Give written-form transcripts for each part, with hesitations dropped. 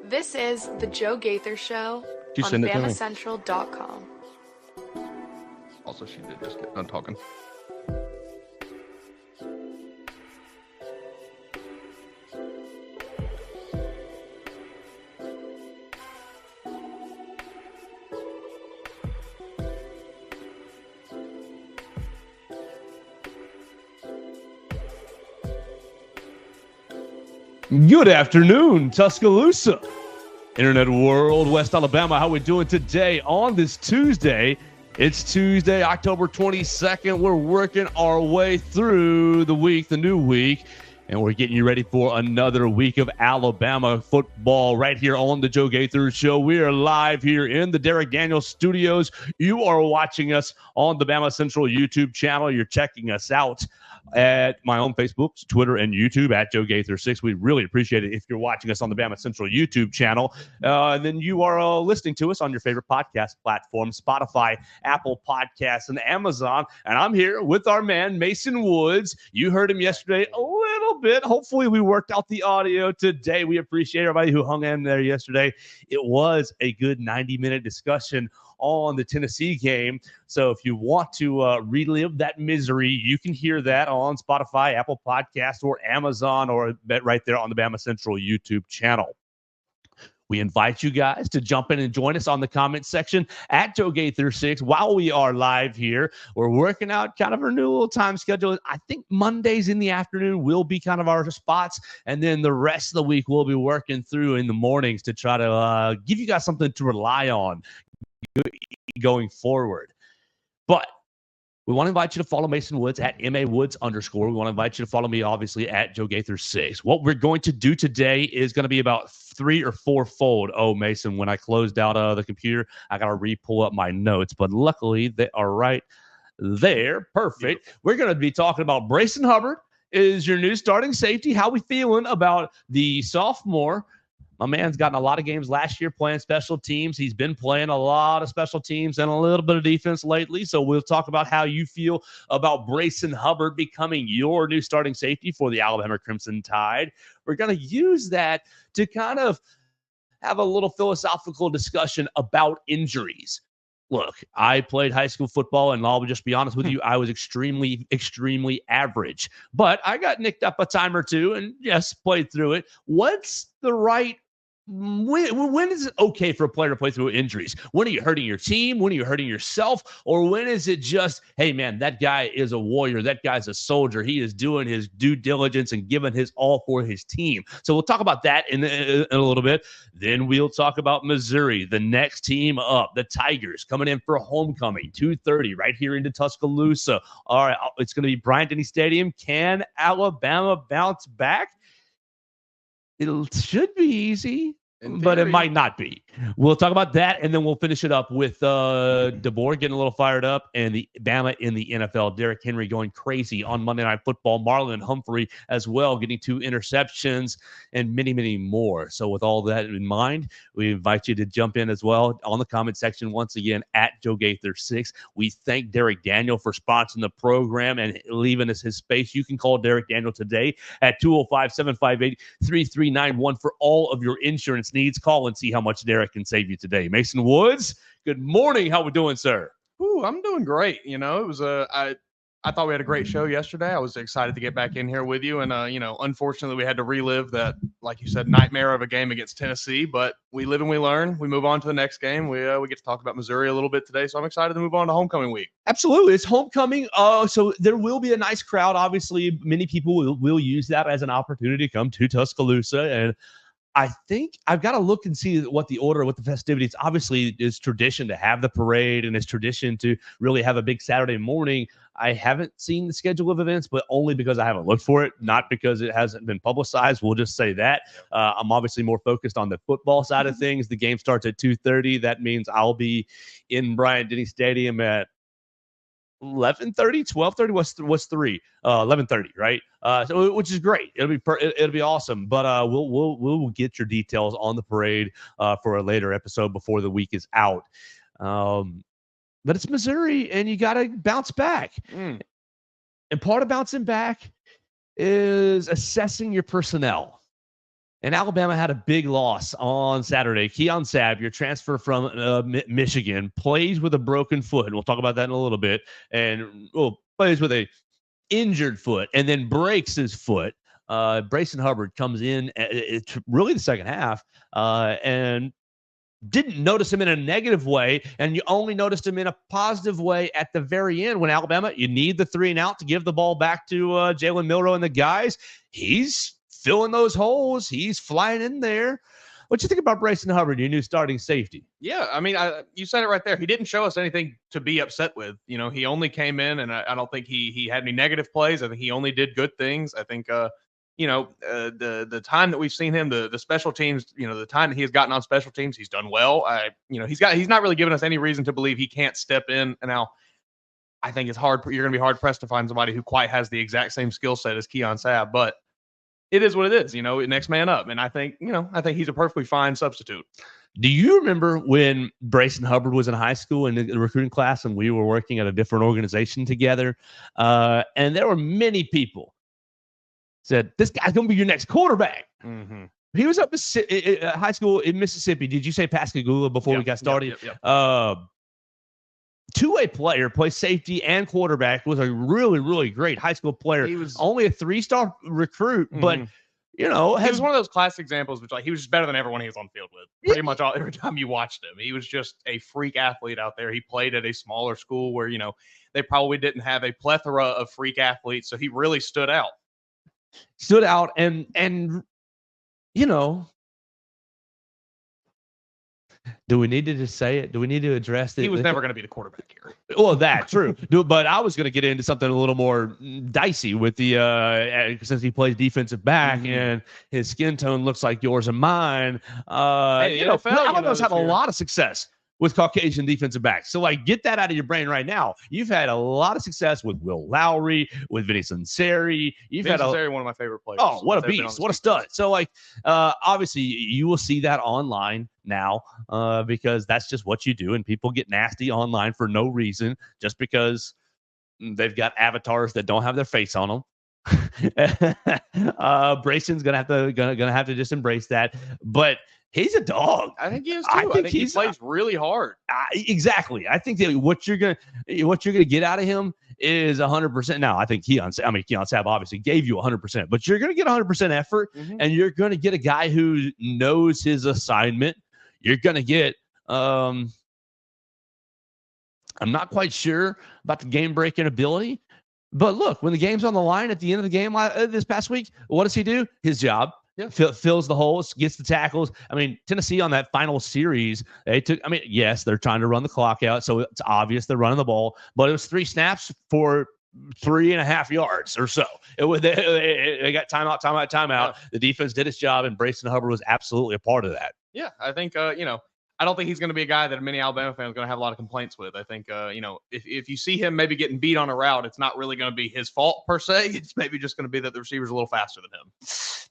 This is The Joe Gaither Show You on send it to me? BamaCentral.com. Also, she did just get done talking. Good afternoon, Tuscaloosa, Internet World, West Alabama. How we doing today on this Tuesday? It's Tuesday, October 22nd. We're working our way through the week, the new week, and we're getting you ready for another week of Alabama football right here on the Joe Gaither Show. We are live here in the Derek Daniels Studios. You are watching us on the Bama Central YouTube channel. You're checking us out at my own Facebook, Twitter, and YouTube at Joe Gaither 6. We really appreciate it if you're watching us on the Bama Central YouTube channel. And then you are listening to us on your favorite podcast platform, Spotify, Apple Podcasts, and Amazon. And I'm here with our man, Mason Woods. You heard him yesterday a little bit. Hopefully we worked out the audio today. We appreciate everybody who hung in there yesterday. It was a good 90-minute discussion on the Tennessee game. So if you want to relive that misery, you can hear that on Spotify, Apple Podcasts, or Amazon, or right there on the Bama Central YouTube channel. We invite you guys to jump in and join us on the comment section at Joe Gaither 6 while we are live here. We're working out kind of our new little time schedule. I think Mondays in the afternoon will be kind of our spots, and then the rest of the week we'll be working through in the mornings to try to give you guys something to rely on going forward. But we want to invite you to follow Mason Woods at MAWoods_. We want to invite you to follow me, obviously, at Joe Gaither 6. What we're going to do today is going to be about 3 or 4-fold. Oh, Mason, when I closed out the computer, I got to re-pull up my notes. But luckily, they are right there. Perfect. We're going to be talking about Bray Hubbard is your new starting safety. How we feeling about the sophomore? My man's gotten a lot of games last year playing special teams. He's been playing a lot of special teams and a little bit of defense lately. So we'll talk about how you feel about Bray Hubbard becoming your new starting safety for the Alabama Crimson Tide. We're going to use that to kind of have a little philosophical discussion about injuries. Look, I played high school football, and I'll just be honest with you, I was extremely, extremely average. But I got nicked up a time or two and, yes, played through it. What's the right when is it okay for a player to play through injuries? When are you hurting your team? When are you hurting yourself? Or when is it just, hey, man, that guy is a warrior. That guy's a soldier. He is doing his due diligence and giving his all for his team. So we'll talk about that in a little bit. Then we'll talk about Missouri, the next team up, the Tigers coming in for a homecoming, 2:30 right here into Tuscaloosa. All right, it's going to be Bryant-Denny Stadium. Can Alabama bounce back? It should be easy, but it might not be. We'll talk about that, and then we'll finish it up with DeBoer getting a little fired up and the Bama in the NFL. Derrick Henry going crazy on Monday Night Football. Marlon Humphrey as well, getting 2 interceptions and many, many more. So with all that in mind, we invite you to jump in as well on the comment section once again at Joe Gaither 6. We thank Derek Daniel for sponsoring the program and leaving us his space. You can call Derek Daniel today at 205-758-3391 for all of your insurance needs. Call and see how much Derek can save you today. Mason Woods, good morning. How we doing, sir? Ooh, I'm doing great. You know, it was I thought we had a great show yesterday. I was excited to get back in here with you. And, unfortunately, we had to relive that, like you said, nightmare of a game against Tennessee. But we live and we learn. We move on to the next game. We get to talk about Missouri a little bit today. So I'm excited to move on to homecoming week. Absolutely. It's homecoming. So there will be a nice crowd. Obviously, many people will use that as an opportunity to come to Tuscaloosa. And I think I've got to look and see what the order, what the festivities. Obviously, it's tradition to have the parade, and it's tradition to really have a big Saturday morning. I haven't seen the schedule of events, but only because I haven't looked for it, not because it hasn't been publicized. We'll just say that. I'm obviously more focused on the football side of things. The game starts at 2:30. That means I'll be in Bryant-Denny Stadium at 11:30, 12:30. What's 3? 11:30, right? So which is great. It'll be awesome. But we'll get your details on the parade for a later episode before the week is out. But it's Missouri, and you got to bounce back. And part of bouncing back is assessing your personnel. And Alabama had a big loss on Saturday. Keon Sabb, your transfer from Michigan, plays with a broken foot. And we'll talk about that in a little bit. And plays with a injured foot and then breaks his foot. Bray Hubbard comes in really the second half and didn't notice him in a negative way, and you only noticed him in a positive way at the very end when Alabama, you need the 3 and out to give the ball back to Jalen Milroe and the guys. He's filling those holes. He's flying in there. What you think about Bryson Hubbard, your new starting safety? Yeah, I mean, you said it right there. He didn't show us anything to be upset with. You know, he only came in, and I don't think he had any negative plays. I think he only did good things. I think the time that we've seen him, the special teams, the time that he has gotten on special teams, he's done well. He's not really given us any reason to believe he can't step in. And now I think it's hard. You're going to be hard pressed to find somebody who quite has the exact same skill set as Keon Sabb, but it is what it is, next man up. And I think he's a perfectly fine substitute. Do you remember when Bryson Hubbard was in high school in the recruiting class and we were working at a different organization together? And there were many people said, this guy's going to be your next quarterback. Mm-hmm. He was up in high school in Mississippi. Did you say Pascagoula before we got started? Yep. Two-way player, plays safety and quarterback, was a really, really great high school player. He was only a 3-star recruit, but he was one of those classic examples, which he was just better than everyone he was on the field with. Pretty much every time you watched him, he was just a freak athlete out there. He played at a smaller school where they probably didn't have a plethora of freak athletes, so he really stood out. And do we need to just say it? Do we need to address it? He was never going to be the quarterback here. Well, that's true. But I was going to get into something a little more dicey with the since he plays defensive back and his skin tone looks like yours and mine. Alabama's have a lot of success with Caucasian defensive backs. So, get that out of your brain right now. You've had a lot of success with Will Lowry, with Vinny Sunseri. Sunseri, one of my favorite players. Oh, what a beast. What a stud. So, obviously, you will see that online now because that's just what you do. And people get nasty online for no reason just because they've got avatars that don't have their face on them. Brayson's gonna have to just embrace that. But he's a dog. I think he is too. I think he plays really hard. Exactly. I think that what you're gonna get out of him is 100%. Now, I think Keon Sabb obviously gave you 100%, but you're gonna get 100% effort, and you're gonna get a guy who knows his assignment. You're gonna get. I'm not quite sure about the game-breaking ability, but look, when the game's on the line at the end of the game this past week, what does he do? His job. Yeah. Fills the holes, gets the tackles. Tennessee on that final series, yes, they're trying to run the clock out, so it's obvious they're running the ball, but it was 3 snaps for 3.5 yards or so. They got timeout. The defense did its job, and Bryson Hubbard was absolutely a part of that. Yeah, I think, I don't think he's going to be a guy that many Alabama fans are going to have a lot of complaints with. I think, if you see him maybe getting beat on a route, it's not really going to be his fault per se. It's maybe just going to be that the receiver's a little faster than him.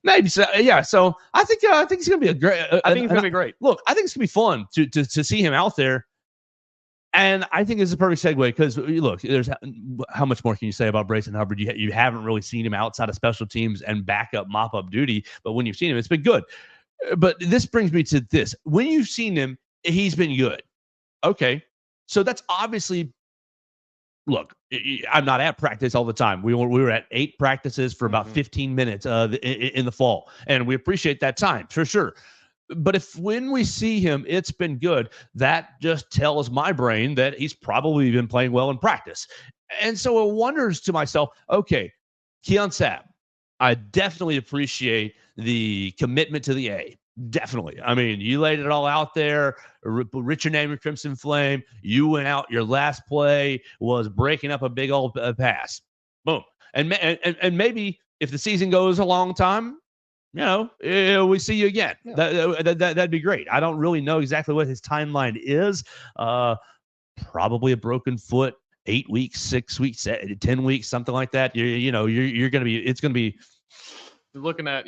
Maybe so. Yeah. So I think he's going to be a great. I think he's going to be great. Look, I think it's going to be fun to see him out there. And I think it's a perfect segue because look, there's how much more can you say about Bryson Hubbard? You haven't really seen him outside of special teams and backup mop-up duty, but when you've seen him, it's been good. But this brings me to this. When you've seen him, he's been good. Okay. So that's obviously, look, I'm not at practice all the time. We were at 8 practices for about 15 minutes in the fall, and we appreciate that time for sure. But when we see him, it's been good. That just tells my brain that he's probably been playing well in practice. And so it wonders to myself, okay, Keon Sabb, I definitely appreciate the commitment to the A. Definitely. You laid it all out there. Writ your name in Crimson Flame. You went out. Your last play was breaking up a big old pass. Boom. And maybe if the season goes a long time, we see you again. Yeah. That'd be great. I don't really know exactly what his timeline is. Probably a broken foot, 8 weeks, 6 weeks, 10 weeks, something like that. You're going to be. It's going to be. Looking at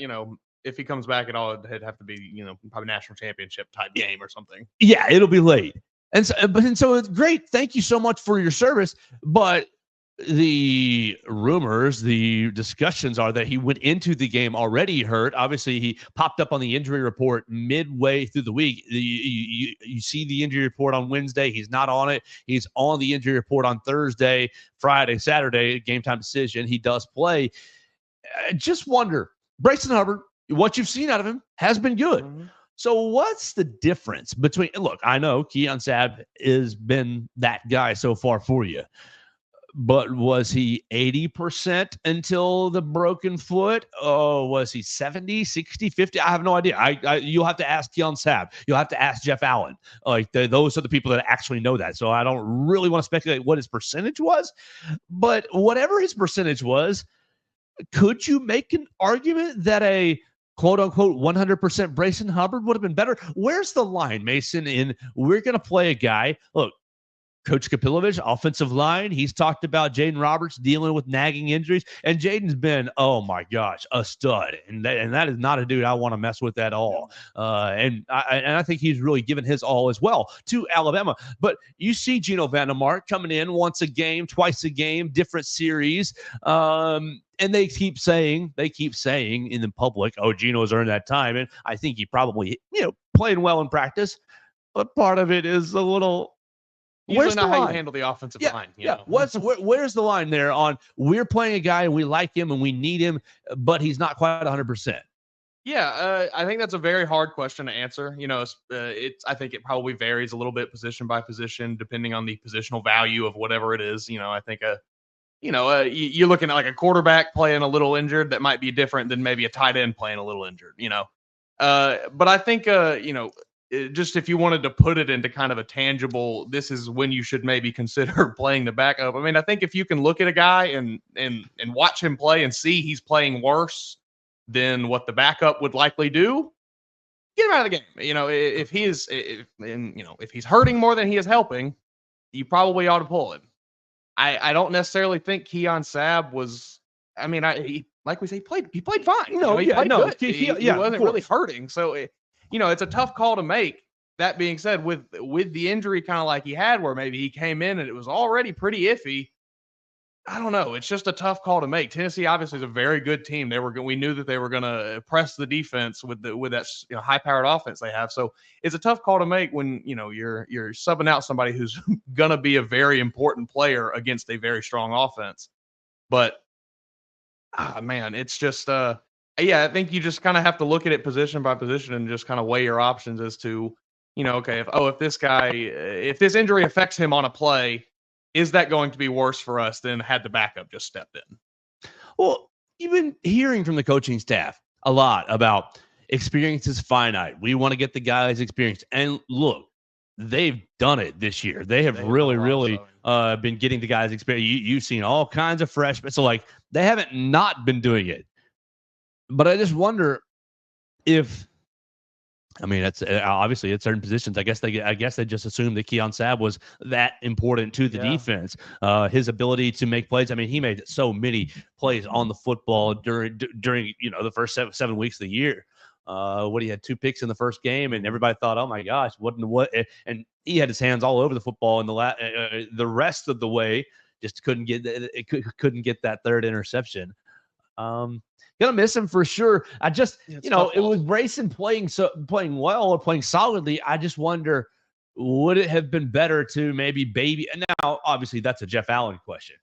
if he comes back at all, it'd have to be, probably national championship type game or something. Yeah, it'll be late. And so it's great. Thank you so much for your service. But the rumors, the discussions are that he went into the game already hurt. Obviously, he popped up on the injury report midway through the week. You see the injury report on Wednesday. He's not on it. He's on the injury report on Thursday, Friday, Saturday, game time decision. He does play. I just wonder, Bryson Hubbard, what you've seen out of him has been good. Mm-hmm. So what's the difference between, look, I know Keon Sabb has been that guy so far for you. But was he 80% until the broken foot? Oh, was he 70, 60, 50? I have no idea. You'll have to ask Keon Sabb. You'll have to ask Jeff Allen. Those are the people that actually know that. So I don't really want to speculate what his percentage was. But whatever his percentage was, could you make an argument that a quote-unquote 100% Bryson Hubbard would have been better? Where's the line, Mason, in we're going to play a guy? Look, Coach Kapilovic, offensive line, he's talked about Jaden Roberts dealing with nagging injuries, and Jaden's been, oh my gosh, a stud, and that is not a dude I want to mess with at all. And I think he's really given his all as well to Alabama. But you see Geno Vandermark coming in once a game, twice a game, different series, and they keep saying in the public, oh, Geno's earned that time, and I think he probably playing well in practice, but part of it is a little. Where's not how you handle the offensive line. Where's the line there on we're playing a guy and we like him and we need him, but he's not quite 100%? Yeah, I think that's a very hard question to answer. I think it probably varies a little bit position by position, depending on the positional value of whatever it is. I think you're looking at like a quarterback playing a little injured that might be different than maybe a tight end playing a little injured. But I think just if you wanted to put it into kind of a tangible, this is when you should maybe consider playing the backup. I mean, I think if you can look at a guy and watch him play and see he's playing worse than what the backup would likely do, get him out of the game. If he's hurting more than he is helping, you probably ought to pull him. I don't necessarily think Keon Sabb was. I mean, like we say, he played fine. He played good. He wasn't really hurting. So. It's a tough call to make. That being said, with the injury kind of like he had, where maybe he came in and it was already pretty iffy, I don't know. It's just a tough call to make. Tennessee obviously is a very good team. We knew that they were going to press the defense with that high-powered offense they have. So it's a tough call to make when you're subbing out somebody who's going to be a very important player against a very strong offense. But man, it's just I think you just kind of have to look at it position by position and just kind of weigh your options as to, okay, if this injury affects him on a play, is that going to be worse for us than had the backup just stepped in? Well, you've been hearing from the coaching staff a lot about experience is finite. We want to get the guys experience. And look, they've done it this year. They have really been getting the guys experience. You've seen all kinds of freshmen. So, they haven't not been doing it. But I just wonder if, it's obviously at certain positions. I guess they just assumed that Keon Sabb was that important to the defense. His ability to make plays. I mean, he made so many plays on the football during the first 7 weeks of the year. He had 2 picks in the first game, and everybody thought, oh my gosh, what? And he had his hands all over the football in the rest of the way. Just couldn't get that third interception. Gonna miss him for sure. I just, it was Bryson playing well or playing solidly. I just wonder, would it have been better to maybe baby? And now, obviously, that's a Jeff Allen question.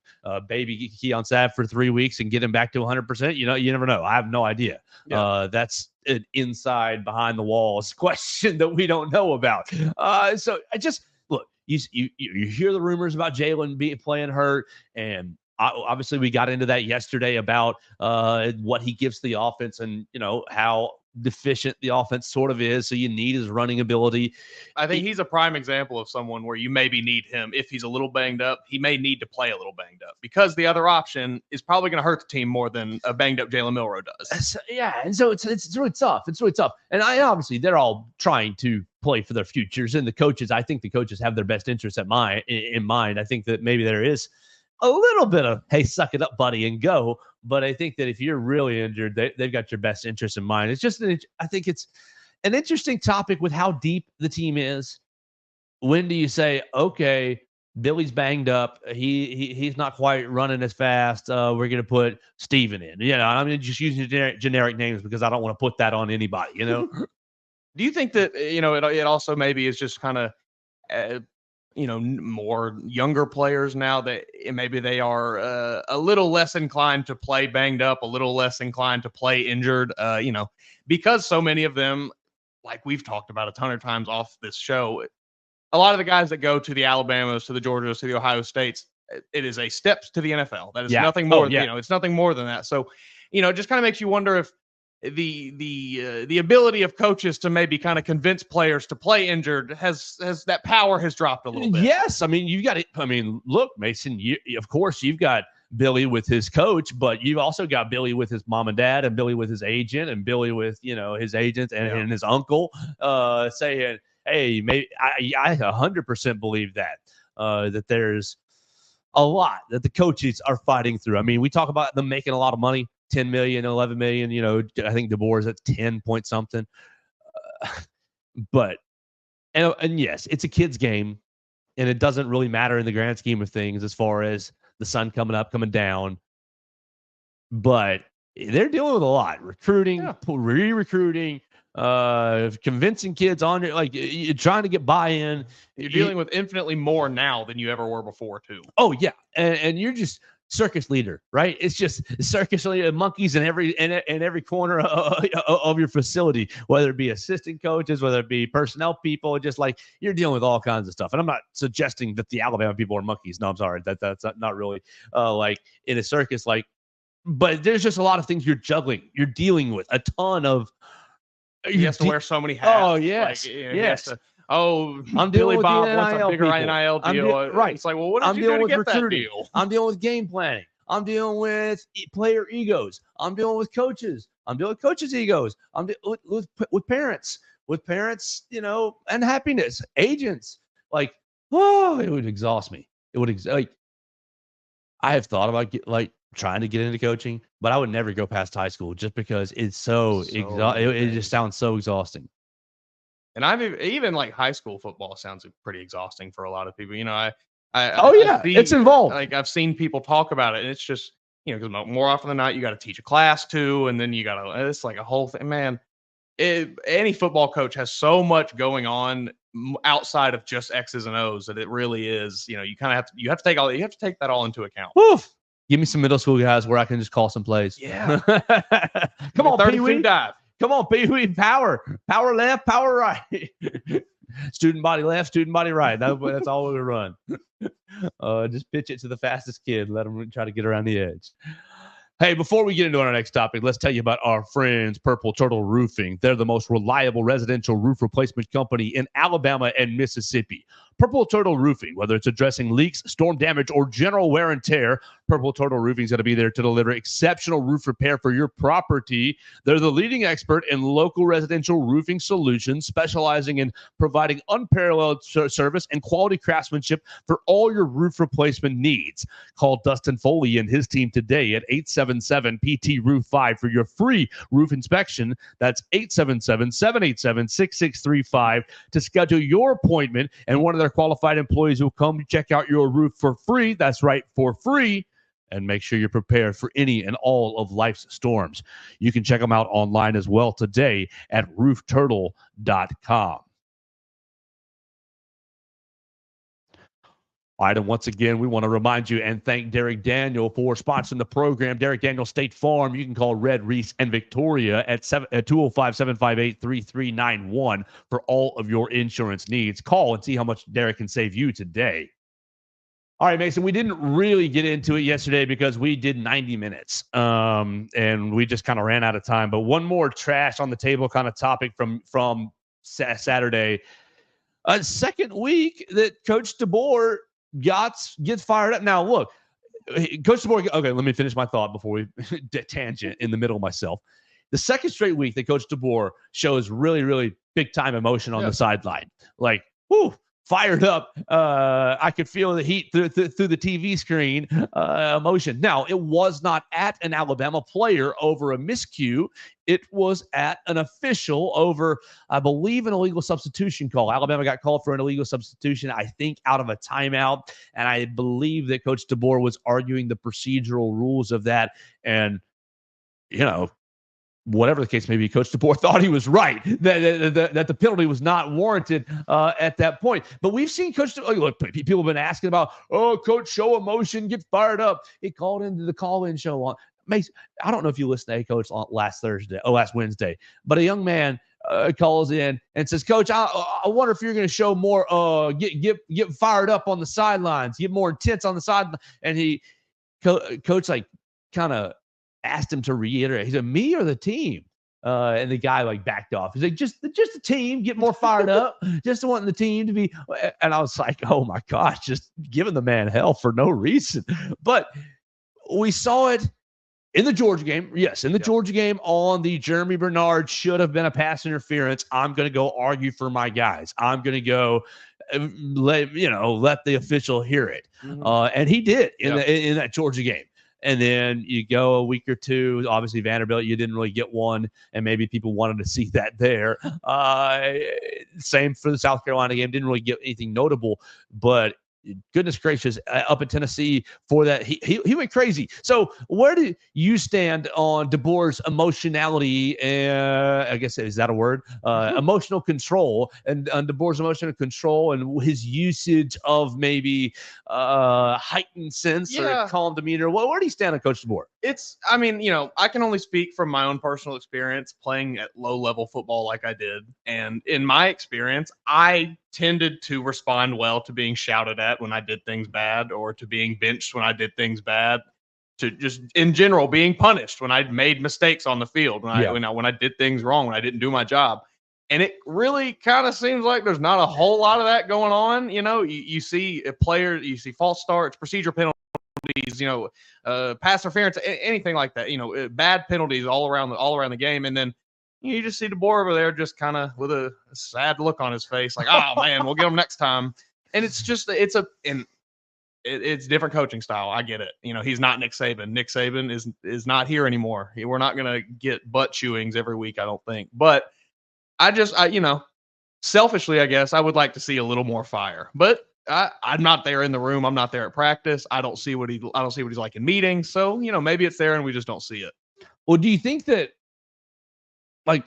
Baby Keon Sabb for 3 weeks and get him back to 100%. You never know. I have no idea. Yeah. That's an inside behind the walls question that we don't know about. So I just look. You hear the rumors about Jalen playing hurt, and obviously we got into that yesterday about what he gives the offense and how deficient the offense sort of is. So you need his running ability. I think he's a prime example of someone where you maybe need him. If he's a little banged up, he may need to play a little banged up because the other option is probably going to hurt the team more than a banged up Jalen Milroe does. And so it's really tough. It's really tough. And obviously they're all trying to play for their futures, and I think the coaches have their best interests in mind. I think that maybe there is a little bit of, hey, suck it up, buddy, and go. But I think that if you're really injured, they've got your best interest in mind. It's just, I think it's an interesting topic with how deep the team is. When do you say, okay, Billy's banged up. He's not quite running as fast. We're going to put Steven in. I'm just using generic names because I don't want to put that on anybody, Do you think that, it also maybe is just kind of, more younger players now that maybe they are a little less inclined to play banged up, a little less inclined to play injured, because so many of them, like we've talked about a ton of times off this show, a lot of the guys that go to the Alabamas, to the Georgias, to the Ohio States, it is a step to the NFL. That is nothing more. It's nothing more than that. So, it just kind of makes you wonder if the ability of coaches to maybe kind of convince players to play injured has that power has dropped a little bit. Yes, you got it. Look, Mason. Of course, you've got Billy with his coach, but you've also got Billy with his mom and dad, and Billy with his agent, and Billy with his agent and his uncle saying, hey, maybe I 100% believe that there's a lot that the coaches are fighting through. We talk about them making a lot of money, 10 million, 11 million, I think DeBoer is at 10 point something. But yes, it's a kid's game, and it doesn't really matter in the grand scheme of things as far as the sun coming up, coming down. But they're dealing with a lot. Recruiting, re-recruiting, convincing kids on it, like you're trying to get buy-in. You're dealing with infinitely more now than you ever were before, too. Oh yeah, and you're just circus leader, right? It's just circus leader, monkeys in every corner of your facility, whether it be assistant coaches, whether it be personnel people, just like you're dealing with all kinds of stuff. And I'm not suggesting that the Alabama people are monkeys. No, I'm sorry, that's not really like in a circus, like. But there's just a lot of things you're juggling. You're dealing with a ton of. He has to wear so many hats. Oh yes, yes. I'm dealing Billy with Bob the wants a NIL bigger people. NIL deal. Right. It's like, well, what did I'm you do dealing to with get recruiting. that deal? I'm dealing with game planning. I'm dealing with player egos. I'm dealing with coaches. I'm dealing with coaches' egos. I'm dealing with parents, and happiness. Agents, it would exhaust me. It would I have thought about trying to get into coaching, but I would never go past high school just because it's so it just sounds so exhausting. And I've even like high school football sounds pretty exhausting for a lot of people. It's involved. Like I've seen people talk about it, and it's just because more often than not, you got to teach a class too, and then you got to. It's like a whole thing, man. Any football coach has so much going on outside of just X's and O's that it really is. You kind of have to take that all into account. Woof. Give me some middle school guys where I can just call some plays. Yeah. Come on, 32 dive. Come on, Pee-wee, power left, power right. Student body left, student body right. That's all we run. Just pitch it to the fastest kid. Let them try to get around the edge. Hey, before we get into our next topic, let's tell you about our friends, Purple Turtle Roofing. They're the most reliable residential roof replacement company in Alabama and Mississippi. Purple Turtle Roofing, whether it's addressing leaks, storm damage, or general wear and tear, Purple Turtle Roofing is going to be there to deliver exceptional roof repair for your property. They're the leading expert in local residential roofing solutions, specializing in providing unparalleled service and quality craftsmanship for all your roof replacement needs. Call Dustin Foley and his team today at 877-PT-ROOF-5 for your free roof inspection. That's 877-787-6635 to schedule your appointment, and one of their qualified employees will come check out your roof for free. That's right, for free. And make sure you're prepared for any and all of life's storms. You can check them out online as well today at roofturtle.com. All right, and once again, we want to remind you and thank Derek Daniel for sponsoring the program. Derek Daniel State Farm. You can call Red, Reese, and Victoria at 205-758-3391 for all of your insurance needs. Call and see how much Derek can save you today. All right, Mason, we didn't really get into it yesterday because we did 90 minutes, and we just kind of ran out of time. But one more trash on the table kind of topic from Saturday. Second week that Coach DeBoer gets fired up. Now, look, Coach DeBoer, okay, let me finish my thought before we tangent in the middle of myself. The second straight week that Coach DeBoer shows really, really big-time emotion on the sideline. Like, whoo, fired up. I could feel the heat through the TV screen emotion. Now, it was not at an Alabama player over a miscue. It was at an official over, I believe, an illegal substitution call. Alabama got called for an illegal substitution, I think, out of a timeout. And I believe that Coach DeBoer was arguing the procedural rules of that. And, whatever the case may be, Coach DeBoer thought he was right, that the penalty was not warranted at that point. But we've seen Coach DeBoer, look, people have been asking about, Coach, show emotion, get fired up. He called into the call-in show on. I don't know if you listened to A Coach last Wednesday, but a young man calls in and says, Coach, I wonder if you're going to show more, get fired up on the sidelines, get more intense on the sideline. And Coach kind of asked him to reiterate. He said, me or the team? And the guy backed off. He's like, just the team, get more fired up. Just wanting the team to be. And I was like, oh my gosh, just giving the man hell for no reason. But we saw it in the Georgia game. Yes, in the Georgia game on the Jeremy Bernard should have been a pass interference. I'm going to go argue for my guys. I'm going to go let the official hear it. Mm-hmm. And he did in that Georgia game. And then you go a week or two, obviously Vanderbilt, you didn't really get one, and maybe people wanted to see that there. Same for the South Carolina game, didn't really get anything notable, but goodness gracious, up at Tennessee for that, he went crazy. So where do you stand on DeBoer's emotionality? I guess, is that a word? Emotional control, and on DeBoer's emotional control and his usage of maybe heightened sense or calm demeanor. Where do you stand on Coach DeBoer? I can only speak from my own personal experience playing at low-level football like I did. And in my experience, I tended to respond well to being shouted at when I did things bad, or to being benched when I did things bad, to just in general being punished when I made mistakes on the field, when I did things wrong, when I didn't do my job. And it really kind of seems like there's not a whole lot of that going on. You see a player, you see false starts, procedure penalties, pass interference, anything like that, bad penalties all around the game. And then you just see DeBoer over there just kind of with a sad look on his face, like, oh man, we'll get him next time. And it's just, it's different coaching style. I get it. He's not Nick Saban. Nick Saban is not here anymore. We're not going to get butt chewings every week, I don't think. But selfishly, I guess I would like to see a little more fire. But I'm not there in the room. I'm not there at practice. I don't see what he's like in meetings. So, maybe it's there and we just don't see it. Well, do you think that,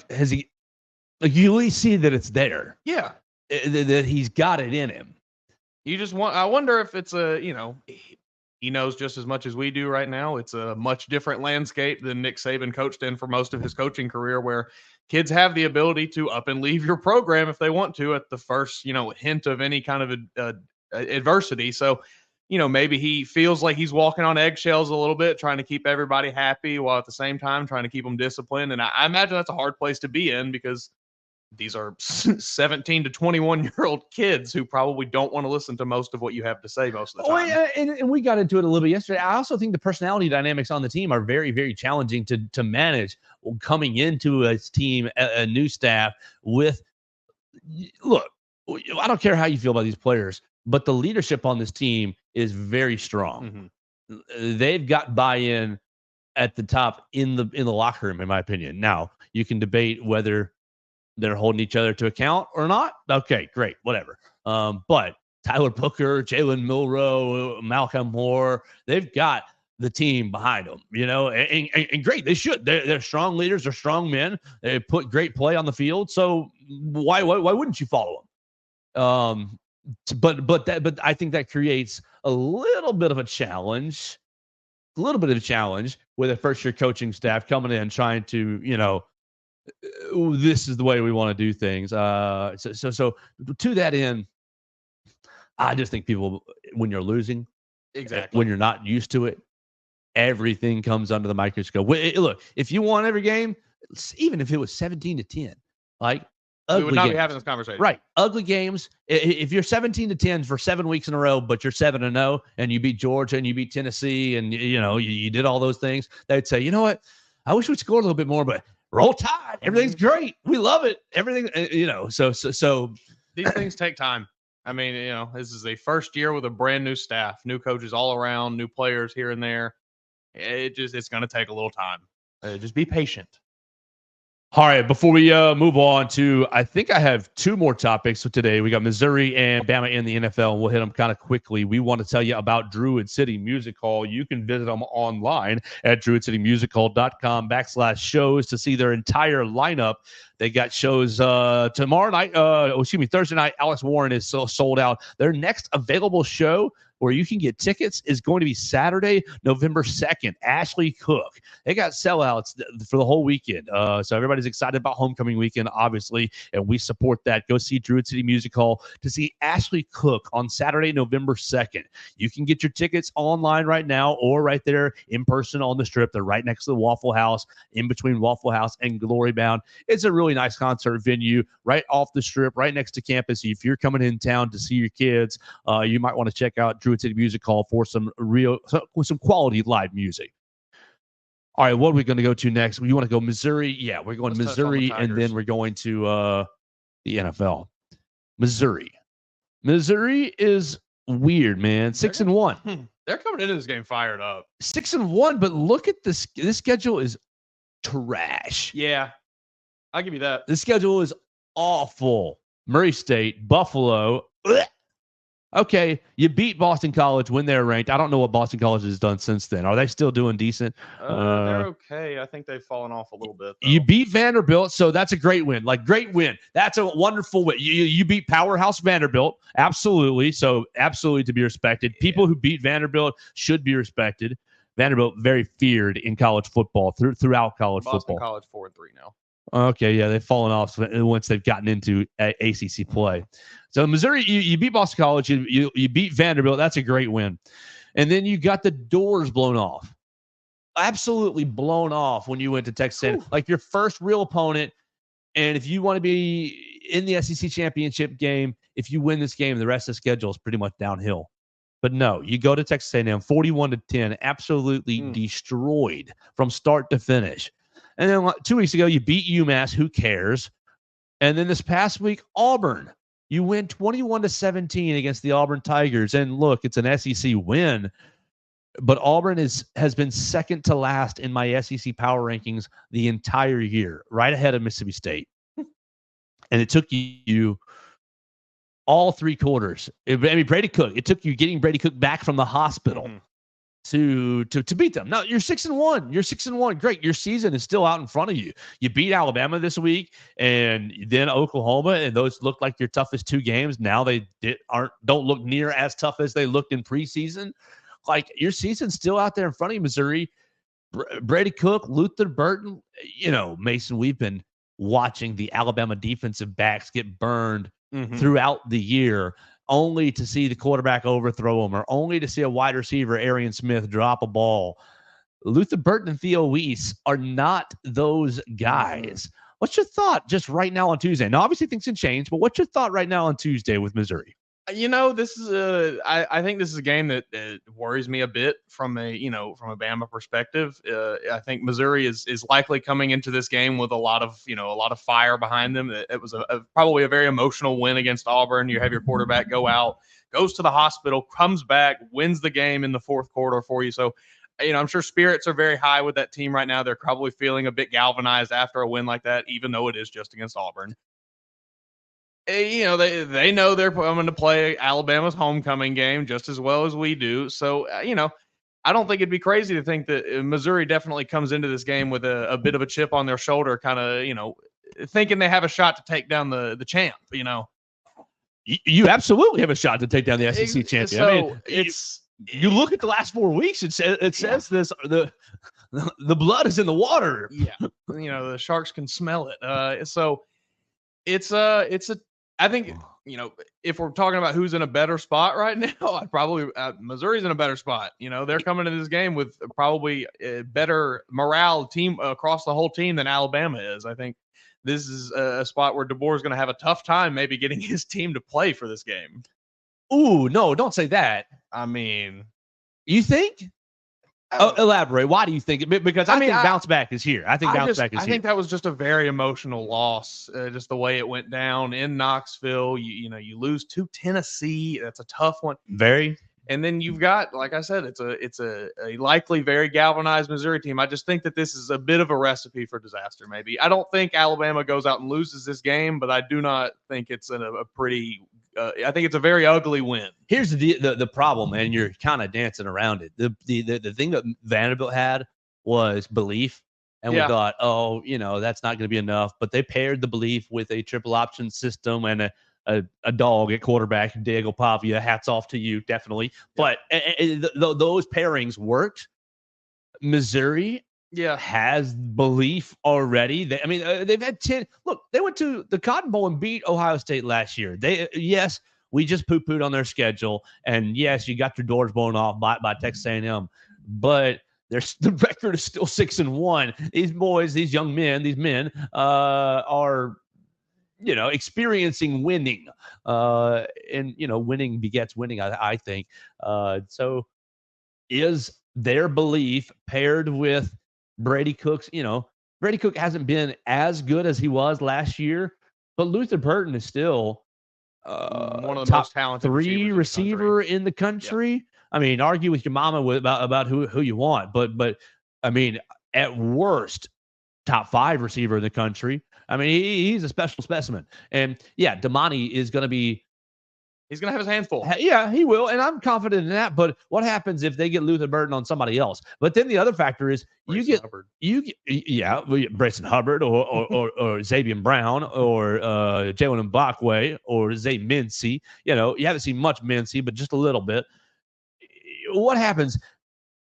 has he, you at least see that it's there? Yeah. That he's got it in him. I wonder if it's he knows just as much as we do right now. It's a much different landscape than Nick Saban coached in for most of his coaching career, where kids have the ability to up and leave your program if they want to at the first, hint of any kind of adversity. So, maybe he feels like he's walking on eggshells a little bit, trying to keep everybody happy while at the same time trying to keep them disciplined. And I imagine that's a hard place to be in, because these are 17 to 21-year-old kids who probably don't want to listen to most of what you have to say most of the time. Oh, yeah, and we got into it a little bit yesterday. I also think the personality dynamics on the team are very, very challenging to manage coming into a team, a new staff with – look, I don't care how you feel about these players, but the leadership on this team is very strong. Mm-hmm. They've got buy-in at the top in the locker room, in my opinion. Now, you can debate whether they're holding each other to account or not. Okay, great, whatever. But Tyler Booker, Jalen Milroe, Malcolm Moore, they've got the team behind them, and great. They should. They're strong leaders. They're strong men. They put great play on the field. So why wouldn't you follow them? But I think that creates a little bit of a challenge with a first-year coaching staff coming in trying to, this is the way we want to do things. So to that end, I just think people, when you're losing, exactly, when you're not used to it, everything comes under the microscope. Look, if you won every game, even if it was 17-10, we would not be having this conversation. Right. Ugly games. If you're 17-10 for 7 weeks in a row, but you're 7-0 and you beat Georgia and you beat Tennessee and, you did all those things, they'd say, you know what? I wish we'd scored a little bit more, but roll Tide. Everything's great. We love it. Everything, so these things take time. I mean, this is the first year with a brand new staff, new coaches all around, new players here and there. It's going to take a little time. Just be patient. All right, before we move on to, I think I have two more topics for today. We got Missouri and Bama in the NFL, and we'll hit them kind of quickly. We want to tell you about Druid City Music Hall. You can visit them online at druidcitymusichall.com/shows to see their entire lineup. They got shows tomorrow night. Thursday night. Alex Warren is still sold out. Their next available show where you can get tickets is going to be Saturday, November 2nd. Ashley Cook. They got sellouts for the whole weekend. So everybody's excited about homecoming weekend, obviously, and we support that. Go see Druid City Music Hall to see Ashley Cook on Saturday, November 2nd. You can get your tickets online right now or right there in person on the Strip. They're right next to the Waffle House, in between Waffle House and Glory Bound. It's a really nice concert venue right off the Strip, right next to campus. If you're coming in town to see your kids, you might want to check out Druid City Music Hall for some quality live music. All right, what are we going to go to next? You want to go Missouri? Yeah, we're going Let's Missouri, and then we're going to the NFL. Missouri is weird, man. 6-1. They're coming into this game fired up. 6-1, but look at this. This schedule is trash. Yeah, I'll give you that. The schedule is awful. Murray State, Buffalo. Okay, you beat Boston College when they're ranked. I don't know what Boston College has done since then. Are they still doing decent? They're okay. I think they've fallen off a little bit, though. You beat Vanderbilt, so that's a great win. Great win. That's a wonderful win. You beat powerhouse Vanderbilt. Absolutely. So absolutely to be respected. Yeah. People who beat Vanderbilt should be respected. Vanderbilt very feared in college football, throughout college Boston football. College 4-3 now. Okay, yeah, they've fallen off once they've gotten into ACC play. So Missouri, you beat Boston College, you beat Vanderbilt. That's a great win. And then you got the doors blown off. Absolutely blown off when you went to Texas A&M. Like your first real opponent. And if you want to be in the SEC championship game, if you win this game, the rest of the schedule is pretty much downhill. But no, you go to Texas A&M, 41-10, absolutely destroyed from start to finish. And then 2 weeks ago, you beat UMass. Who cares? And then this past week, Auburn. You win 21-17 against the Auburn Tigers. And look, it's an SEC win. But Auburn has been second to last in my SEC power rankings the entire year, right ahead of Mississippi State. And it took you all three quarters. Brady Cook. It took you getting Brady Cook back from the hospital. To beat them. Now you're 6-1. You're 6-1. Great. Your season is still out in front of you. You beat Alabama this week, and then Oklahoma, and those look like your toughest two games. Now they don't look near as tough as they looked in preseason. Like your season's still out there in front of you, Missouri. Brady Cook, Luther Burton. Mason, we've been watching the Alabama defensive backs get burned throughout the year, only to see the quarterback overthrow him, or only to see a wide receiver, Arian Smith, drop a ball. Luther Burton and Theo Weiss are not those guys. What's your thought just right now on Tuesday? Now, obviously things can change, but what's your thought right now on Tuesday with Missouri? This is I think this is a game that worries me a bit from a Bama perspective. I think Missouri is likely coming into this game with a lot of fire behind them. It was probably a very emotional win against Auburn. You have your quarterback go out, goes to the hospital, comes back, wins the game in the fourth quarter for you. So, I'm sure spirits are very high with that team right now. They're probably feeling a bit galvanized after a win like that, even though it is just against Auburn. They know they're coming to play Alabama's homecoming game just as well as we do. So, I don't think it'd be crazy to think that Missouri definitely comes into this game with a bit of a chip on their shoulder, kind of, thinking they have a shot to take down the champ, You absolutely have a shot to take down the SEC champion. So you look at the last 4 weeks, it says this, the blood is in the water. Yeah. The Sharks can smell it. So I think, if we're talking about who's in a better spot right now, Missouri's in a better spot. They're coming into this game with probably a better morale team across the whole team than Alabama is. I think this is a spot where DeBoer is going to have a tough time maybe getting his team to play for this game. Ooh, no, don't say that. I mean, you think? Elaborate. Why do you think? Because I think bounce back is here. I think bounce back is here. I think that was just a very emotional loss, just the way it went down in Knoxville. You lose to Tennessee. That's a tough one. Very. And then you've got, like I said, it's a likely very galvanized Missouri team. I just think that this is a bit of a recipe for disaster. Maybe I don't think Alabama goes out and loses this game, but I do not think it's a pretty. I think it's a very ugly win. Here's the problem, and you're kind of dancing around it. The thing that Vanderbilt had was belief, and we thought, that's not going to be enough. But they paired the belief with a triple option system and a dog at quarterback, Diego Pavia. Hats off to you, definitely. But those pairings worked. Missouri has belief already. They've had 10. Look, they went to the Cotton Bowl and beat Ohio State last year. Yes, we just poo-pooed on their schedule, and yes, you got your doors blown off by Texas A&M, but the record is still 6-1. These boys, these young men, are experiencing winning, and winning begets winning. I think so. Is their belief paired with Brady Cook's? Brady Cook hasn't been as good as he was last year, but Luther Burton is still one of the most talented three receiver in the country. Yep. I mean, argue with your mama about who you want, but I mean, at worst, top 5 receiver in the country. I mean, he's a special specimen. And Damani is going to be. He's going to have his hands full. Yeah, he will. And I'm confident in that. But what happens if they get Luther Burton on somebody else? But then the other factor is Bryson Hubbard or Xavier Brown or Jalen Mbakwe or Zay Mincy. You haven't seen much Mincy, but just a little bit. What happens?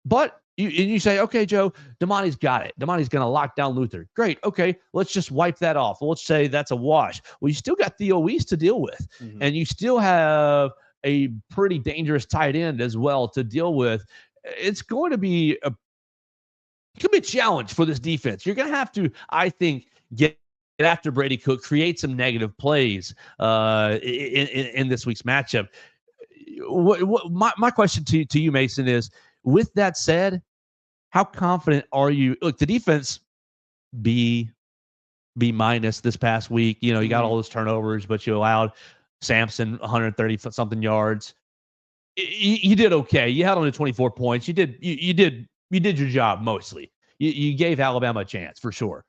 But you say, okay, Joe, Damani's got it. Damani's going to lock down Luther. Great. Okay, let's just wipe that off. Let's say that's a wash. Well, you still got Theo East to deal with, and you still have a pretty dangerous tight end as well to deal with. It's going to be a challenge for this defense. You're going to have to, I think, get after Brady Cook, create some negative plays in this week's matchup. My question to you, Mason, is, with that said, how confident are you? Look, the defense B minus this past week. You got all those turnovers, but you allowed Sampson 130-something yards. You did okay. You had only 24 points. You did your job mostly. You gave Alabama a chance for sure.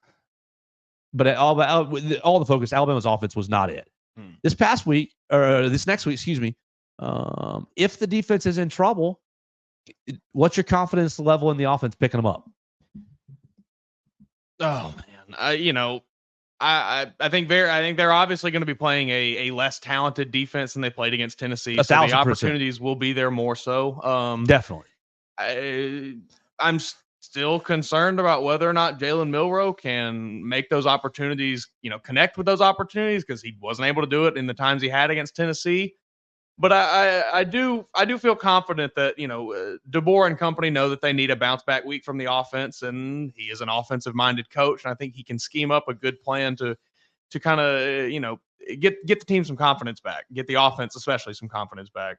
But all the focus, Alabama's offense was not it. This next week, excuse me. If the defense is in trouble, what's your confidence level in the offense picking them up? Oh man, I think they're obviously going to be playing a less talented defense than they played against Tennessee. So the opportunities will be there more so. Definitely. I'm still concerned about whether or not Jalen Milroe can make those opportunities, connect with those opportunities, because he wasn't able to do it in the times he had against Tennessee. But I do feel confident that, DeBoer and company know that they need a bounce back week from the offense, and he is an offensive minded coach. And I think he can scheme up a good plan to kind of, get the team some confidence back, get the offense, especially, some confidence back.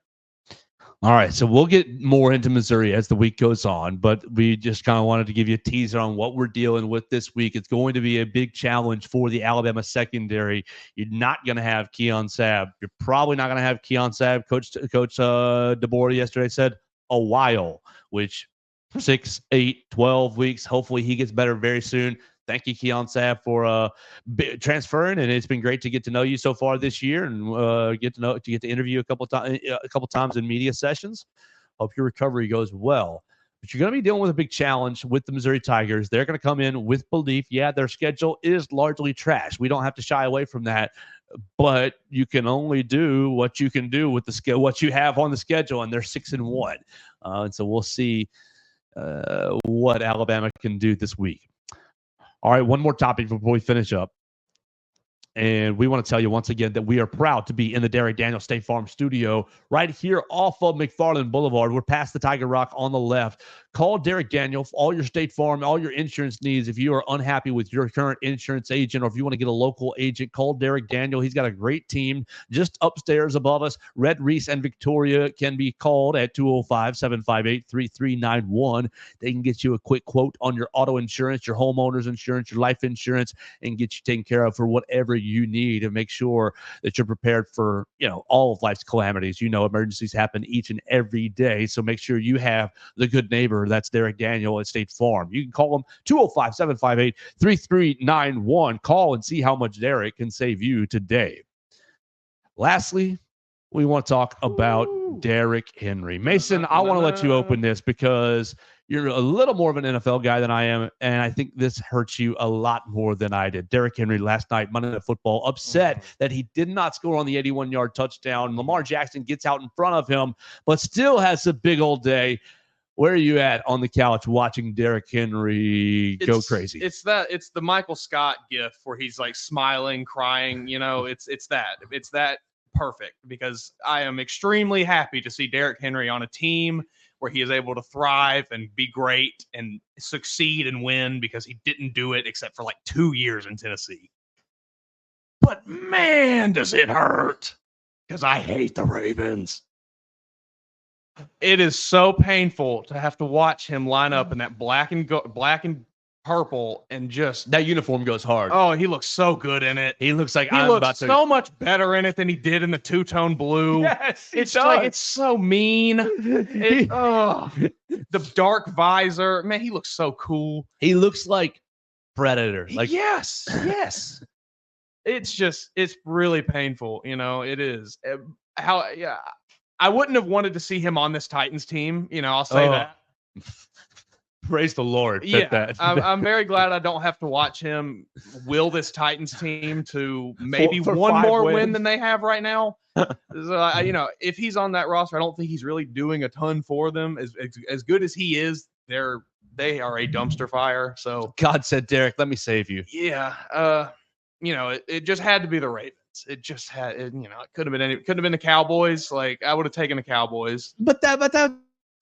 All right, so we'll get more into Missouri as the week goes on, but we just kind of wanted to give you a teaser on what we're dealing with this week. It's going to be a big challenge for the Alabama secondary. You're not going to have Keon Sabb. You're probably not going to have Keon Sabb. Coach DeBoer yesterday said a while, which 6, 8, 12 weeks. Hopefully he gets better very soon. Thank you, Keon Sabb, for transferring, and it's been great to get to know you so far this year, and get to interview a couple times in media sessions. Hope your recovery goes well. But you're going to be dealing with a big challenge with the Missouri Tigers. They're going to come in with belief. Yeah, their schedule is largely trash. We don't have to shy away from that, but you can only do what you can do with what you have on the schedule, and they're 6-1. And so we'll see what Alabama can do this week. All right, one more topic before we finish up. And we want to tell you once again that we are proud to be in the Derek Daniels State Farm studio right here off of McFarland Boulevard. We're past the Tiger Rock on the left. call Derek Daniel for all your State Farm, all your insurance needs. If you are unhappy with your current insurance agent, or if you want to get a local agent, call Derek Daniel. He's got a great team just upstairs above us. Red Reese and Victoria can be called at 205-758-3391. They can get you a quick quote on your auto insurance, your homeowner's insurance, your life insurance, and get you taken care of for whatever you need, and make sure that you're prepared for, all of life's calamities. Emergencies happen each and every day. So make sure you have the good neighbor. That's Derek Daniel at State Farm. You can call him 205-758-3391. Call and see how much Derek can save you today. Lastly, we want to talk about Derrick Henry. Mason, I want to let you open this because you're a little more of an NFL guy than I am, and I think this hurts you a lot more than I did. Derrick Henry last night, Monday Night Football, upset that he did not score on the 81-yard touchdown. Lamar Jackson gets out in front of him, but still has a big old day. Where are you at on the couch watching Derrick Henry go crazy? It's the Michael Scott gif where he's like smiling, crying. It's that perfect, because I am extremely happy to see Derrick Henry on a team where he is able to thrive and be great and succeed and win, because he didn't do it except for like 2 years in Tennessee. But man, does it hurt, because I hate the Ravens. It is so painful to have to watch him line up in that black and purple, and just that uniform goes hard. Oh, he looks so good in it. He looks like he looks so much better in it than he did in the two-tone blue. Yes, it's like it's so mean. The dark visor, man, he looks so cool. He looks like Predator. Like yes. It's really painful. It is. I wouldn't have wanted to see him on this Titans team. I'll say that. Praise the Lord. Yeah, I'm very glad I don't have to watch him will this Titans team to maybe for one more wins. win than they have right now. So, if he's on that roster, I don't think he's really doing a ton for them. As good as he is, they are a dumpster fire. So God said, Derek, let me save you. Yeah. It just had to be the Ravens. It just had, it could have been the Cowboys. Like, I would have taken the Cowboys. But that's a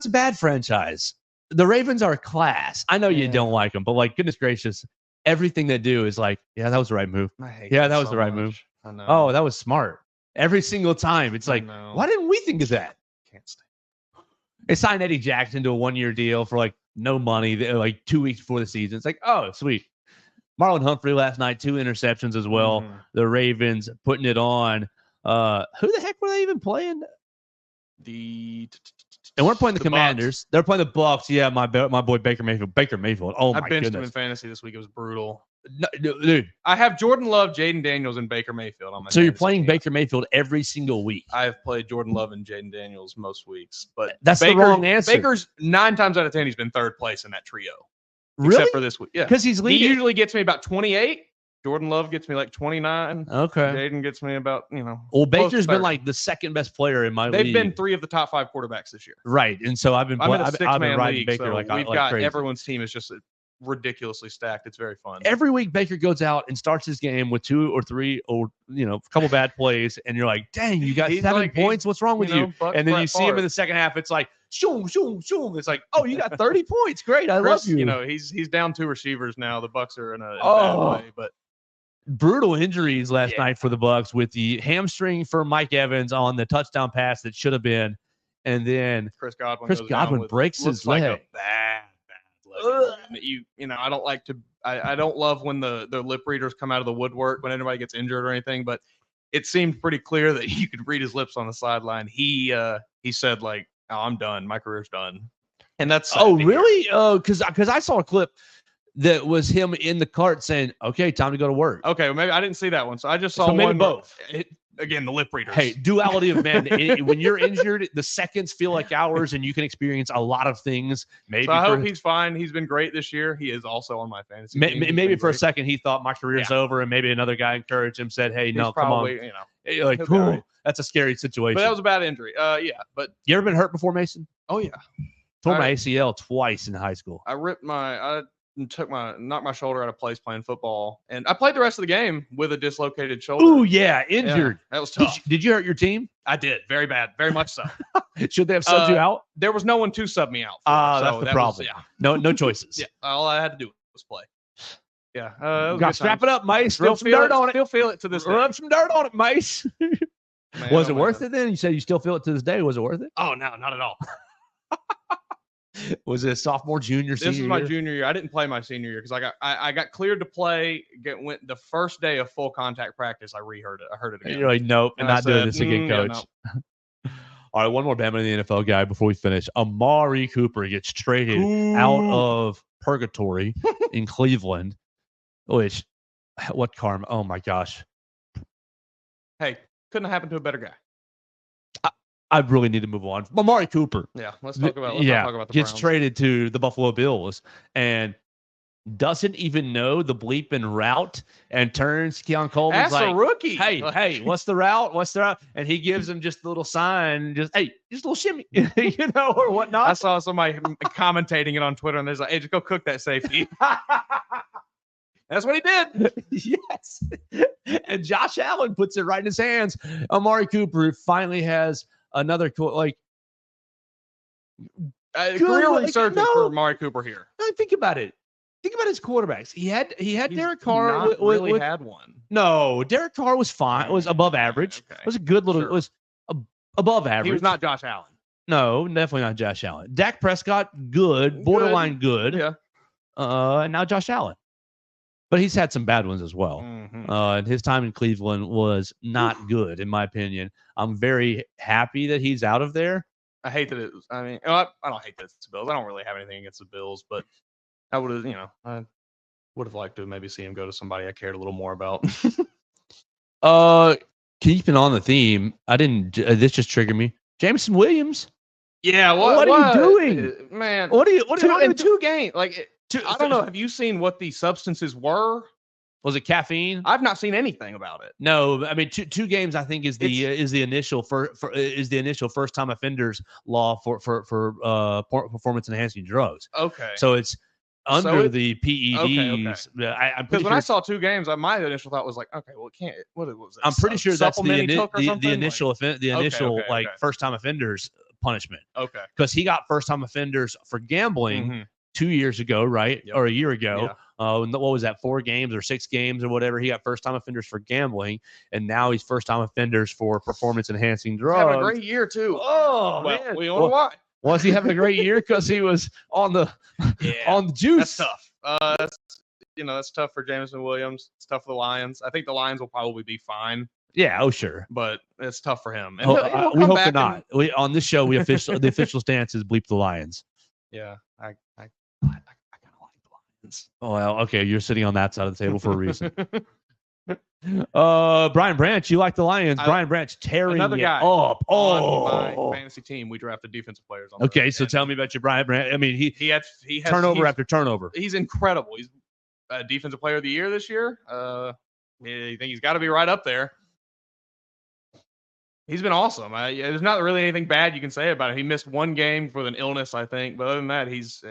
bad franchise. The Ravens are a class. I know you don't like them, but like, goodness gracious, everything they do is like, yeah, that was the right move. Yeah, that was the right move. I know. Oh, that was smart. Every single time. It's like, why didn't we think of that? Can't stay. They signed Eddie Jackson to a 1-year deal for like no money, like 2 weeks before the season. It's like, oh, sweet. Marlon Humphrey last night, 2 interceptions as well. The Ravens putting it on. Who the heck were they even playing? They weren't playing the Commanders. Bucs. They're playing the Bucs. Yeah, my boy Baker Mayfield. Oh my I benched goodness. him in fantasy this week. It was brutal. No, dude. I have Jordan Love, Jaden Daniels, and Baker Mayfield on my. So you're playing Baker Mayfield every single week. I have played Jordan Love and Jaden Daniels most weeks, but that's the wrong answer. Baker's 9 times out of 10 he's been third place in that trio. Really? Except for this week. Yeah. Because he's leading. He usually gets me about 28. Jordan Love gets me like 29. Okay. Jaden gets me about, Well, Baker's been like the second best player in my league. They've been 3 of the top 5 quarterbacks this year. Right. And so I've been riding league, Baker so like we've like got crazy. Everyone's team is just ridiculously stacked. It's very fun. Every week Baker goes out and starts his game with 2 or 3 or a couple bad plays, and you're like, dang, you got 7 points. What's wrong with you? And then you see him in the second half. It's like, shoom, shoom, shoom. It's like, oh, you got 30 points. Great. I love you. He's down 2 receivers now. The Bucs are in a bad way, but brutal injuries last night for the Bucs, with the hamstring for Mike Evans on the touchdown pass that should have been, and then Chris Godwin breaks his leg. Like a bad leg. I don't like to. I don't love when the lip readers come out of the woodwork when anybody gets injured or anything, but it seemed pretty clear that you could read his lips on the sideline. He said like, "Oh, I'm done. My career's done," and that's really? Oh, because I saw a clip that was him in the cart saying, okay, time to go to work. Okay, well, maybe I didn't see that one. So I just saw maybe both. Again, the lip readers. Hey, duality of man. When you're injured, the seconds feel like hours, and you can experience a lot of things. Maybe so I hope he's fine. He's been great this year. He is also on my fantasy team. Maybe for a second he thought my career's over, and maybe another guy encouraged him, said, hey, no, come on. Like, that's a scary situation. But that was a bad injury. Yeah. But you ever been hurt before, Mason? Oh, yeah. Tore my ACL twice in high school. I ripped my knocked my shoulder out of place playing football, and I played the rest of the game with a dislocated shoulder. Ooh, yeah, injured. Yeah, that was tough. Did you hurt your team? I did very bad, very much so. Should they have subbed you out? There was no one to sub me out. That's the problem. No choices. Yeah, all I had to do was play. Yeah, got to strap it up, Mace. Rub some dirt on it. Still feel it to this day. Rub some dirt on it, Mace. Man, was it worth it then? You said you still feel it to this day. Was it worth it? Oh, no, not at all. Was it sophomore, junior, senior? This is my junior year. I didn't play my senior year because I got cleared to play. Went the first day of full contact practice. I heard it again. You're like, nope, and not doing this again, coach. Yeah, no. All right, one more Bama in the NFL guy before we finish. Amari Cooper gets traded out of purgatory in Cleveland. Which, what karma? Oh my gosh! Hey, couldn't have happened to a better guy. I really need to move on. Amari Cooper. Yeah, let's talk about the gets Browns. traded to the Buffalo Bills and doesn't even know the bleeping route and turns Keon Coleman's That's like, a rookie. Hey, what's the route? What's the route? And he gives him just a little sign, just a little shimmy, or whatnot. I saw somebody commentating it on Twitter, and there's like, hey, just go cook that safety. That's what he did. Yes. And Josh Allen puts it right in his hands. Amari Cooper finally has another career resurgence for Amari Cooper here. No, think about it. Think about his quarterbacks. He had Derek Carr. Had one. No, Derek Carr was fine. It was above average. Okay. It was a good little. Sure. It was above average. He was not Josh Allen. No, definitely not Josh Allen. Dak Prescott, good, borderline good. Yeah. And now Josh Allen. But he's had some bad ones as well. Mm-hmm. And his time in Cleveland was not good, in my opinion. I'm very happy that he's out of there. I hate that I don't hate that it's the Bills. I don't really have anything against the Bills, but I would have, I would have liked to maybe see him go to somebody I cared a little more about. Keeping on the theme, this just triggered me. Jameson Williams. Yeah, what are you doing, man? What are you in 2 games? Like, I don't know. Have you seen what the substances were? Was it caffeine? I've not seen anything about it. No, I mean two games. I think is the initial first time offenders law for performance enhancing drugs. Okay, so it's under the PEDs. Okay. I'm pretty when sure I saw 2 games, my initial thought was like, okay, well, it can't. What was that? I'm pretty sure that's the initial okay. first time offenders punishment. Okay, because he got first time offenders for gambling. Mm-hmm. 2 years ago, right? Yep. Or a year ago. Yeah. What was that? 4 games or 6 games or whatever. He got first time offenders for gambling, and now he's first time offenders for performance enhancing drugs. He's having a great year too. Oh well, man, we don't know why. Was he having a great year because he was on the juice? That's tough. That's tough for Jameson Williams. It's tough for the Lions. I think the Lions will probably be fine. Yeah, sure. But it's tough for him. And we hope they're not. On this show, the official stance is bleep the Lions. Yeah, I kind of like the Lions. Oh, well, okay. You're sitting on that side of the table for a reason. Brian Branch, you like the Lions. Brian Branch tearing another guy up. On my fantasy team, we drafted defensive players on. Okay, so tell me about your Brian Branch. I mean, he has turnover after turnover. He's incredible. He's defensive player of the year this year. I think he's got to be right up there. He's been awesome. There's not really anything bad you can say about him. He missed 1 game with an illness, I think. But other than that, he's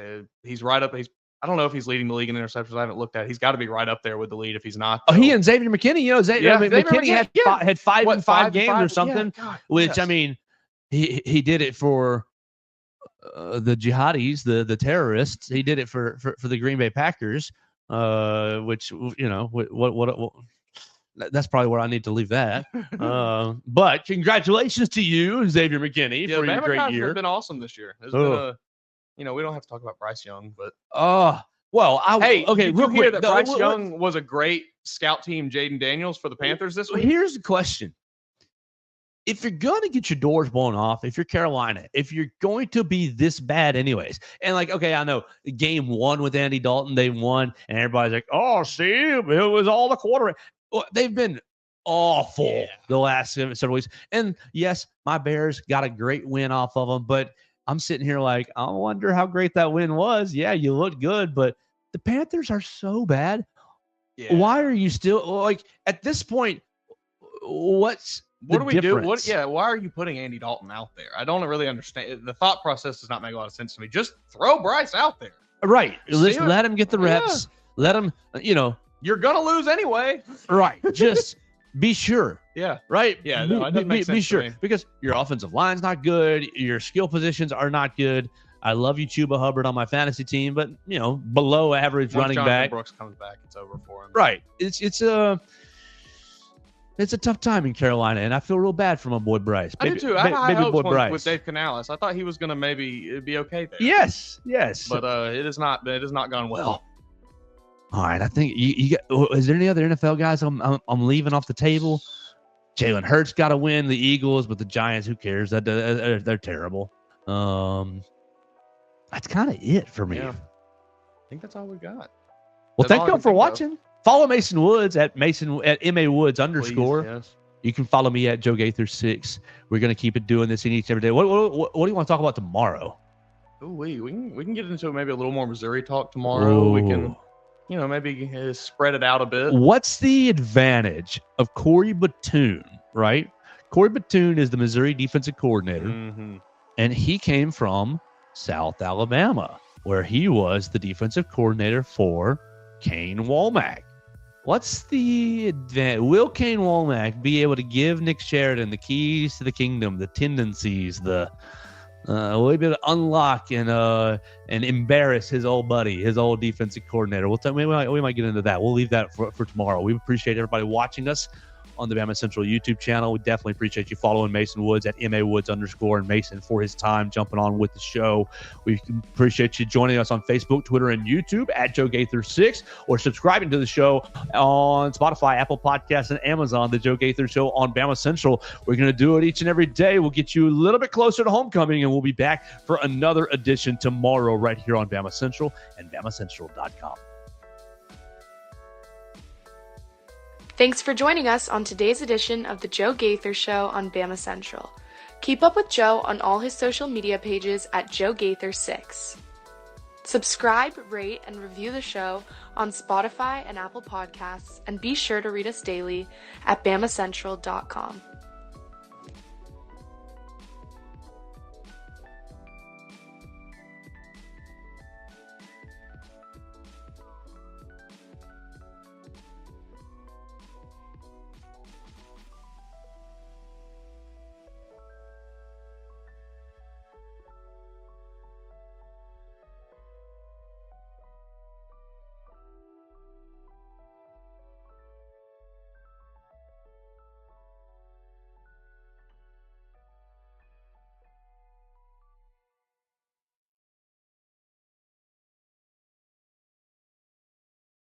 right up. I don't know if he's leading the league in interceptions. I haven't looked at it. He's got to be right up there with the lead if he's not. Oh, he and Xavier McKinney. McKinney had 5 games or something. Which I mean, he did it for the jihadis, the terrorists. He did it for the Green Bay Packers. Which what that's probably where I need to leave that. But congratulations to you, Xavier McKinney, for your great year. It's been awesome this year. It's been we don't have to talk about Bryce Young, but did you hear that Bryce Young was a great scout team, Jaden Daniels for the Panthers this week? Here's the question: if you're going to get your doors blown off, if you're Carolina, if you're going to be this bad anyways, and I know game 1 with Andy Dalton, they won, and everybody's like, oh, see, it was all the quarterback. Well, they've been awful the last several weeks. And yes, my Bears got a great win off of them, but I'm sitting here like, I wonder how great that win was. Yeah, you look good, but the Panthers are so bad. Yeah. Why are you still at this point? What do we do? Why are you putting Andy Dalton out there? I don't really understand. The thought process does not make a lot of sense to me. Just throw Bryce out there. Right. See Let him get the reps. Let him, You're gonna lose anyway. right. Just be sure. Yeah. Right? Yeah, no, it doesn't make sense be to sure. me. Because your offensive line's not good. Your skill positions are not good. I love you, Chuba Hubbard, on my fantasy team, but, below average Once running Jonathan back. Brooks comes back, it's over for him. Right. It's a tough time in Carolina, and I feel real bad for my boy Bryce. I do too. I had high baby hopes boy Bryce. with Dave Canales. I thought he was gonna maybe be okay there. Yes. But it has not gone well. All right, I think you got. Is there any other NFL guys I'm leaving off the table? Jalen Hurts got to win the Eagles, but the Giants, who cares? They're terrible. That's kind of it for me. Yeah. I think that's all we got. Well, thank you for watching. Follow Mason Woods at MA Woods _ Please, yes. You can follow me at Joe Gaither 6. We're gonna keep it doing this in each and every day. What do you want to talk about tomorrow? Ooh, we can get into maybe a little more Missouri talk tomorrow. Ooh. We can, maybe spread it out a bit. What's the advantage of Corey Batoon, right? Corey Batoon is the Missouri defensive coordinator, Mm-hmm. and he came from South Alabama, where he was the defensive coordinator for Kane Womack. What's the advantage? Will Kane Womack be able to give Nick Sheridan the keys to the kingdom, the tendencies, will he be able to unlock and embarrass his old buddy, his old defensive coordinator? We might get into that. We'll leave that for tomorrow. We appreciate everybody watching us on the Bama Central YouTube channel. We definitely appreciate you following Mason Woods at MA Woods _ and Mason for his time jumping on with the show. We appreciate you joining us on Facebook, Twitter, and YouTube at Joe Gaither 6, or subscribing to the show on Spotify, Apple Podcasts, and Amazon, the Joe Gaither Show on Bama Central. We're going to do it each and every day. We'll get you a little bit closer to homecoming, and we'll be back for another edition tomorrow right here on Bama Central and BamaCentral.com. Thanks for joining us on today's edition of the Joe Gaither Show on Bama Central. Keep up with Joe on all his social media pages at Joe Gaither 6. Subscribe, rate, and review the show on Spotify and Apple Podcasts, and be sure to read us daily at BamaCentral.com.